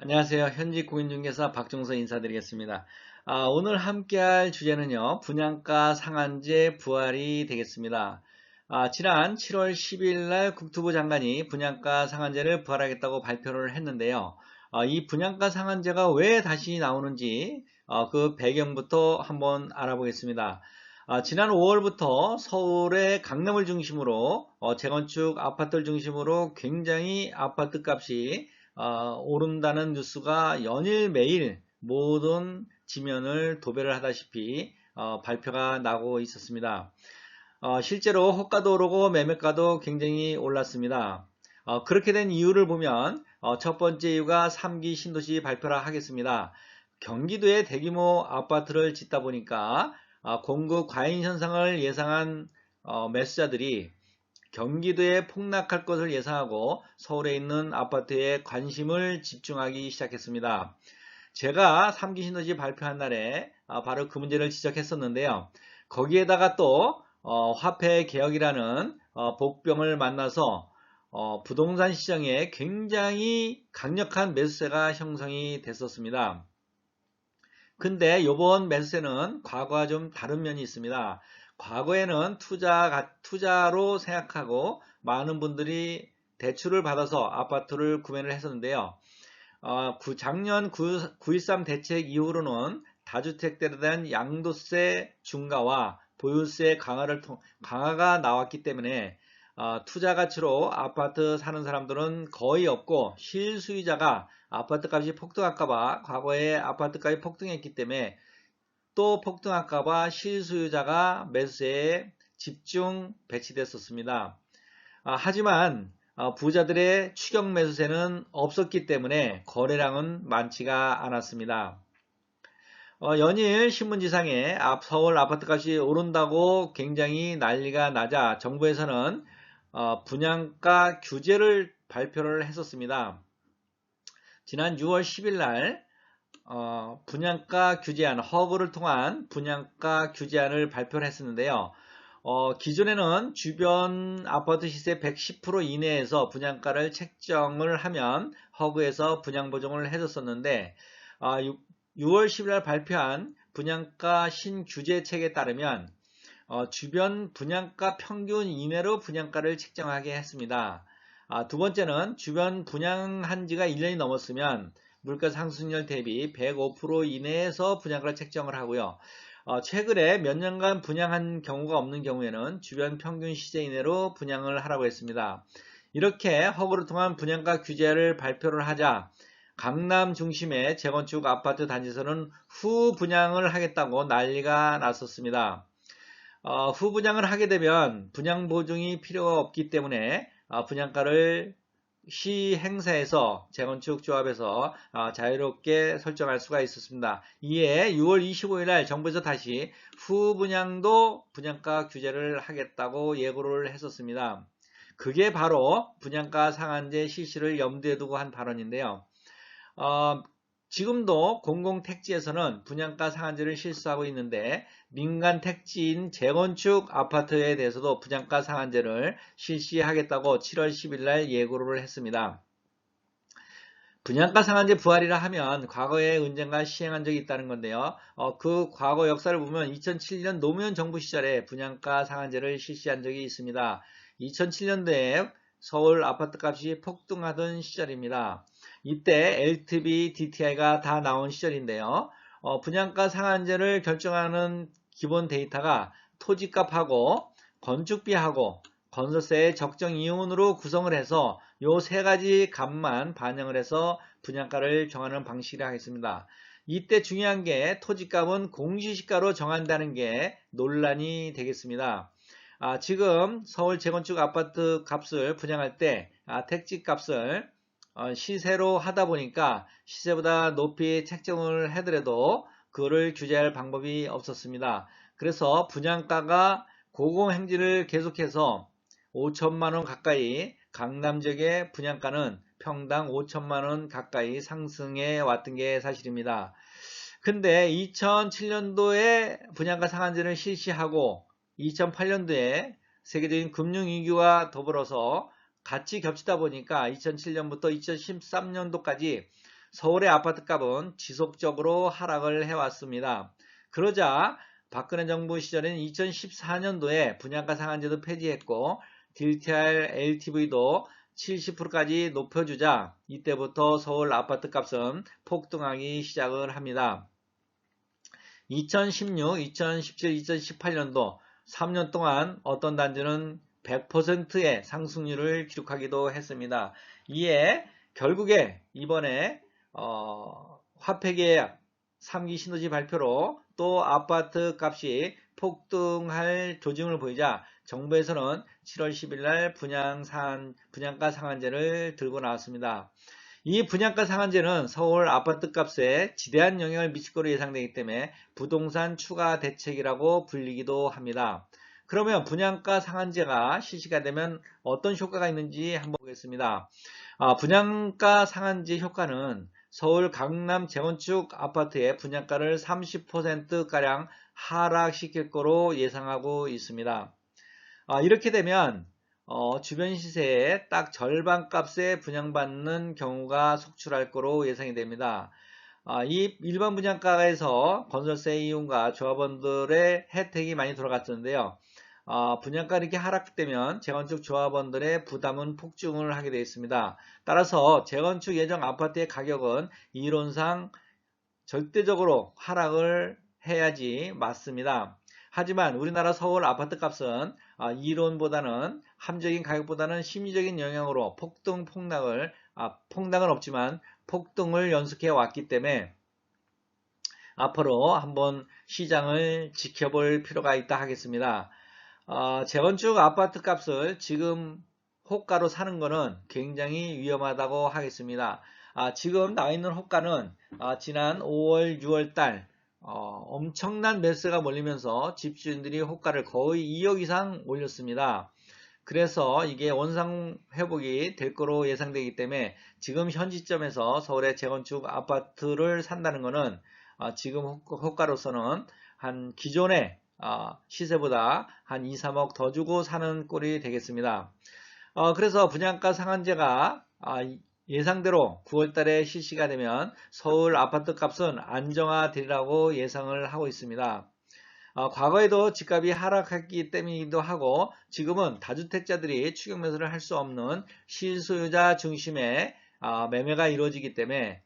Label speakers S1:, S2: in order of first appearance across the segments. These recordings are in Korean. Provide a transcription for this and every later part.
S1: 안녕하세요. 현직 공인중개사 박종서 인사드리겠습니다. 오늘 함께할 주제는요, 분양가 상한제 부활이 되겠습니다. 지난 7월 10일 날 국토부 장관이 분양가 상한제를 부활하겠다고 발표를 했는데요. 이 분양가 상한제가 왜 다시 나오는지 그 배경부터 한번 알아보겠습니다. 지난 5월부터 서울의 강남을 중심으로 재건축 아파트를 중심으로 굉장히 아파트 값이 오른다는 뉴스가 연일 매일 모든 지면을 도배를 하다시피 발표가 나고 있었습니다. 실제로 호가도 오르고 매매가도 굉장히 올랐습니다. 그렇게 된 이유를 보면 첫 번째 이유가 3기 신도시 발표라 하겠습니다. 경기도에 대규모 아파트를 짓다 보니까 공급 과잉 현상을 예상한 매수자들이 경기도에 폭락할 것을 예상하고 서울에 있는 아파트에 관심을 집중하기 시작했습니다. 제가 3기 신도시 발표한 날에 바로 그 문제를 지적했었는데요. 거기에다가 또 화폐 개혁이라는 복병을 만나서 부동산 시장에 굉장히 강력한 매수세가 형성이 됐었습니다. 근데 이번 매수세는 과거와 좀 다른 면이 있습니다. 과거에는 투자로 생각하고 많은 분들이 대출을 받아서 아파트를 구매를 했었는데요. 작년 9.13 대책 이후로는 다주택들에 대한 양도세 중과와 보유세 강화가 나왔기 때문에 투자 가치로 아파트 사는 사람들은 거의 없고 실수요자가 아파트 값이 폭등할까봐 과거에 아파트 값이 폭등했기 때문에 또 폭등할까봐 실수요자가 매수세에 집중 배치됐었습니다. 하지만 부자들의 추격 매수세는 없었기 때문에 거래량은 많지가 않았습니다. 연일 신문지상에 서울 아파트값이 오른다고 굉장히 난리가 나자 정부에서는 분양가 규제를 발표를 했었습니다. 지난 6월 10일 날 분양가 규제안, 허그를 통한 분양가 규제안을 발표를 했었는데요. 기존에는 주변 아파트 시세 110% 이내에서 분양가를 책정을 하면 허그에서 분양 보정을 해줬었는데 6월 10일 날 발표한 분양가 신규제책에 따르면 주변 분양가 평균 이내로 분양가를 책정하게 했습니다. 두 번째는 주변 분양한 지가 1년이 넘었으면 물가 상승률 대비 105% 이내에서 분양가를 책정을 하고요. 최근에 몇 년간 분양한 경우가 없는 경우에는 주변 평균 시세 이내로 분양을 하라고 했습니다. 이렇게 허구를 통한 분양가 규제를 발표를 하자 강남 중심의 재건축 아파트 단지에서는 후분양을 하겠다고 난리가 났었습니다. 후분양을 하게 되면 분양 보증이 필요가 없기 때문에 분양가를 시 행사에서 재건축 조합에서 자유롭게 설정할 수가 있었습니다. 이에 6월 25일 날 정부에서 다시 후분양도 분양가 규제를 하겠다고 예고를 했었습니다. 그게 바로 분양가 상한제 실시를 염두에 두고 한 발언인데요. 지금도 공공택지에서는 분양가 상한제를 실시하고 있는데 민간 택지인 재건축 아파트에 대해서도 분양가 상한제를 실시하겠다고 7월 10일 날 예고를 했습니다. 분양가 상한제 부활이라 하면 과거에 언젠가 시행한 적이 있다는 건데요. 그 과거 역사를 보면 2007년 노무현 정부 시절에 분양가 상한제를 실시한 적이 있습니다. 2007년도에 서울 아파트값이 폭등하던 시절입니다. 이때 LTV, DTI가 다 나온 시절인데요. 분양가 상한제를 결정하는 기본 데이터가 토지값하고 건축비하고 건설세의 적정 이윤으로 구성을 해서 요 세 가지 값만 반영을 해서 분양가를 정하는 방식이라 하겠습니다. 이때 중요한 게 토지값은 공시지가로 정한다는 게 논란이 되겠습니다. 지금 서울 재건축 아파트 값을 분양할 때 택지 값을 시세로 하다 보니까 시세보다 높이 책정을 하더라도 그거를 규제할 방법이 없었습니다. 그래서 분양가가 고공행진을 계속해서 5천만 원 가까이 강남 지역의 분양가는 평당 5천만 원 가까이 상승해 왔던 게 사실입니다. 근데 2007년도에 분양가 상한제를 실시하고 2008년도에 세계적인 금융위기와 더불어서 같이 겹치다 보니까 2007년부터 2013년도까지 서울의 아파트 값은 지속적으로 하락을 해왔습니다. 그러자 박근혜 정부 시절인 2014년도에 분양가 상한제도 폐지했고 DTR LTV도 70%까지 높여주자 이때부터 서울 아파트 값은 폭등하기 시작을 합니다. 2016, 2017, 2018년도 3년 동안 어떤 단지는 100%의 상승률을 기록하기도 했습니다. 이에 결국에 이번에 화폐계약 3기 신도시 발표로 또 아파트 값이 폭등할 조짐을 보이자 정부에서는 7월 10일 날 분양가 상한제를 들고 나왔습니다. 이 분양가 상한제는 서울 아파트 값에 지대한 영향을 미칠 것으로 예상되기 때문에 부동산 추가 대책이라고 불리기도 합니다. 그러면 분양가 상한제가 실시가 되면 어떤 효과가 있는지 한번 보겠습니다. 분양가 상한제 효과는 서울 강남 재건축 아파트의 분양가를 30%가량 하락시킬 거로 예상하고 있습니다. 이렇게 되면 주변 시세의 딱 절반 값에 분양받는 경우가 속출할 거로 예상이 됩니다. 이 일반 분양가에서 건설세 이윤과 조합원들의 혜택이 많이 돌아갔었는데요. 분양가 이렇게 하락되면 재건축 조합원들의 부담은 폭증을 하게 되어 있습니다. 따라서 재건축 예정 아파트의 가격은 이론상 절대적으로 하락을 해야지 맞습니다. 하지만 우리나라 서울 아파트 값은 이론보다는 함적인 가격보다는 심리적인 영향으로 폭락은 없지만 폭등을 연속해 왔기 때문에 앞으로 한번 시장을 지켜볼 필요가 있다 하겠습니다. 재건축 아파트 값을 지금 호가로 사는 것은 굉장히 위험하다고 하겠습니다. 지금 나와 있는 호가는 지난 5월, 6월 달 엄청난 매수가 몰리면서 집주인들이 호가를 거의 2억 이상 올렸습니다. 그래서 이게 원상 회복이 될 거로 예상되기 때문에 지금 현 시점에서 서울의 재건축 아파트를 산다는 것은 지금 호가로서는 한 기존의 시세보다 한 2, 3억 더 주고 사는 꼴이 되겠습니다. 그래서 분양가 상한제가 예상대로 9월 달에 실시가 되면 서울 아파트 값은 안정화되리라고 예상을 하고 있습니다. 과거에도 집값이 하락했기 때문이기도 하고 지금은 다주택자들이 추격 매수를 할 수 없는 실소유자 중심의 매매가 이루어지기 때문에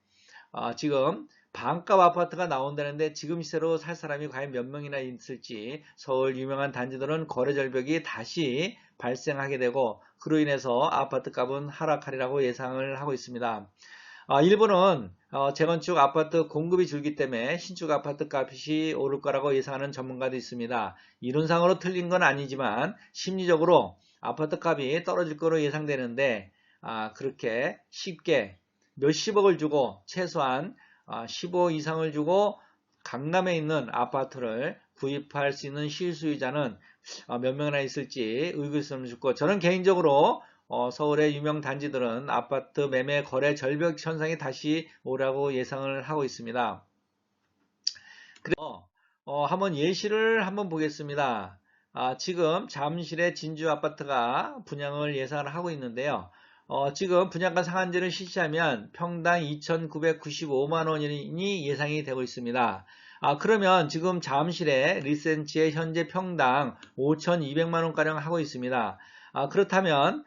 S1: 지금 반값 아파트가 나온다는데 지금 시세로 살 사람이 과연 몇 명이나 있을지 서울 유명한 단지들은 거래 절벽이 다시 발생하게 되고 그로 인해서 아파트 값은 하락하리라고 예상을 하고 있습니다. 일부는 재건축 아파트 공급이 줄기 때문에 신축 아파트 값이 오를 거라고 예상하는 전문가도 있습니다. 이론상으로 틀린 건 아니지만 심리적으로 아파트 값이 떨어질 거로 예상되는데 그렇게 쉽게 몇십억을 주고 최소한 15 이상을 주고 강남에 있는 아파트를 구입할 수 있는 실수요자는 몇 명이나 있을지 의구심을 주고 저는 개인적으로 서울의 유명 단지들은 아파트 매매 거래 절벽 현상이 다시 오라고 예상을 하고 있습니다. 그래서 한번 예시를 한번 보겠습니다. 지금 잠실의 진주 아파트가 분양을 예상을 하고 있는데요. 지금 분양가 상한제를 실시하면 평당 2,995만 원이 예상이 되고 있습니다. 그러면 지금 잠실의 리센치의 현재 평당 5,200만 원가량 하고 있습니다. 그렇다면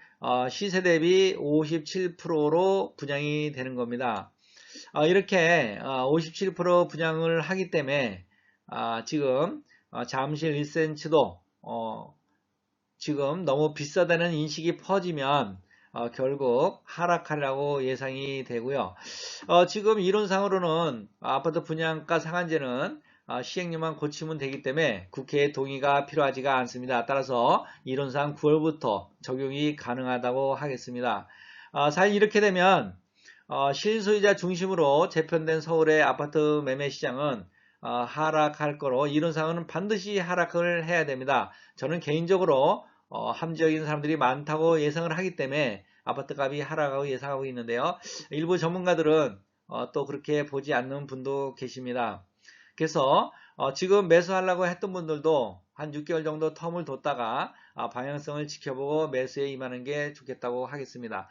S1: 시세 대비 57%로 분양이 되는 겁니다. 이렇게 57% 분양을 하기 때문에 지금 잠실 리센치도 지금 너무 비싸다는 인식이 퍼지면 결국 하락하려고 예상이 되고요. 지금 이론상으로는 아파트 분양가 상한제는 시행령만 고치면 되기 때문에 국회의 동의가 필요하지가 않습니다. 따라서 이론상 9월부터 적용이 가능하다고 하겠습니다. 사실 이렇게 되면 실소유자 중심으로 재편된 서울의 아파트 매매 시장은 하락할 거로 이론상은 반드시 하락을 해야 됩니다. 저는 개인적으로 함지역인 사람들이 많다고 예상을 하기 때문에 아파트 값이 하락하고 예상하고 있는데요. 일부 전문가들은 또 그렇게 보지 않는 분도 계십니다. 그래서 지금 매수하려고 했던 분들도 한 6개월 정도 텀을 뒀다가 방향성을 지켜보고 매수에 임하는 게 좋겠다고 하겠습니다.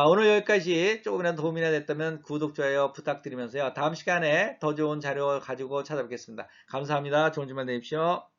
S1: 오늘 여기까지 조금이라도 도움이 됐다면 구독, 좋아요 부탁드리면서요. 다음 시간에 더 좋은 자료 가지고 찾아뵙겠습니다. 감사합니다. 좋은 주말 되십시오.